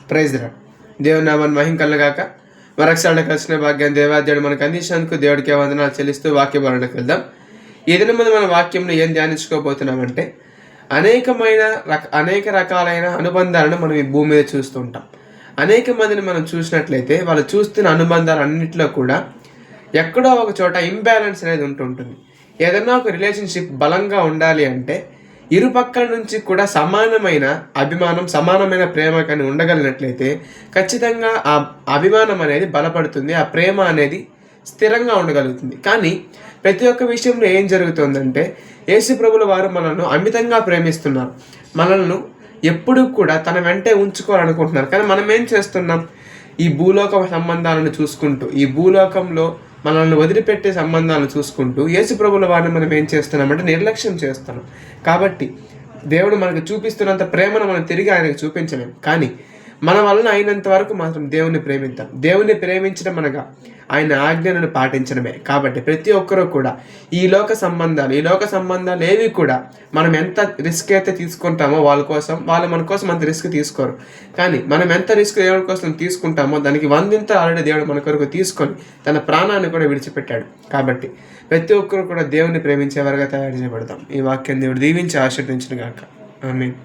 Praise రా దేవుని నామాన్ని మహిమ కలుగాక. మరొకసారి కలిసిన భాగ్యాన్ని దేవాదేవుడు మనకు అందించినందుకు దేవుడికి వందనాలు చెల్లిస్తూ వాక్య భరణకు వెళ్దాం. ఈ దిన ముందు మన వాక్యంలో ఏం ధ్యానించుకోబోతున్నామంటే అనేక రకాలైన అనుబంధాలను మనం ఈ భూమి మీద చూస్తూ ఉంటాం. అనేక మందిని మనం చూసినట్లయితే వాళ్ళు చూస్తున్న అనుబంధాలు అన్నింటిలో కూడా ఎక్కడో ఒక చోట ఇంబ్యాలెన్స్ అనేది ఉంటుంటుంది. ఏదైనా ఒక రిలేషన్షిప్ బలంగా ఉండాలి అంటే ఇరు పక్కల నుంచి కూడా సమానమైన అభిమానం, సమానమైన ప్రేమ కానీ ఉండగలిగినట్లయితే ఖచ్చితంగా ఆ అభిమానం అనేది బలపడుతుంది, ఆ ప్రేమ అనేది స్థిరంగా ఉండగలుగుతుంది. కానీ ప్రతి ఒక్క విషయంలో ఏం జరుగుతుందంటే యేసు ప్రభుల వారు మనల్ని అమితంగా ప్రేమిస్తున్నారు, మనల్ని ఎప్పుడు కూడా తన వెంటే ఉంచుకోవాలనుకుంటున్నారు. కానీ మనం ఏం చేస్తున్నాం? ఈ భూలోక సంబంధాలను చూసుకుంటూ, ఈ భూలోకంలో మనల్ని వదిలిపెట్టే సంబంధాలను చూసుకుంటూ యేసు ప్రభుల వారిని మనం ఏం చేస్తున్నామంటే నిర్లక్ష్యం చేస్తున్నాం. కాబట్టి దేవుడు మనకు చూపిస్తున్నంత ప్రేమను మనం తిరిగి ఆయనకు చూపించలేం. కానీ మన వలన అయినంత వరకు మాత్రం దేవుని ప్రేమిద్దాం. దేవుని ప్రేమించడం అనగా ఆయన ఆజ్ఞలను పాటించడమే. కాబట్టి ప్రతి ఒక్కరూ కూడా ఈ లోక సంబంధాలు ఏవి కూడా మనం ఎంత రిస్క్ అయితే తీసుకుంటామో వాళ్ళు మన కోసం అంత రిస్క్ తీసుకోరు. కానీ మనం ఎంత రిస్క్ దేవుడి కోసం తీసుకుంటామో దానికి 100 ఆల్రెడీ దేవుడు మన కొరకు తీసుకొని తన ప్రాణాన్ని కూడా విడిచిపెట్టాడు. కాబట్టి ప్రతి ఒక్కరు కూడా దేవుని ప్రేమించేవారుగా తయారు చేయబడతాం. ఈ వాక్యం దేవుడు దీవించి ఆశీర్వదించును గాక. ఆమేన్.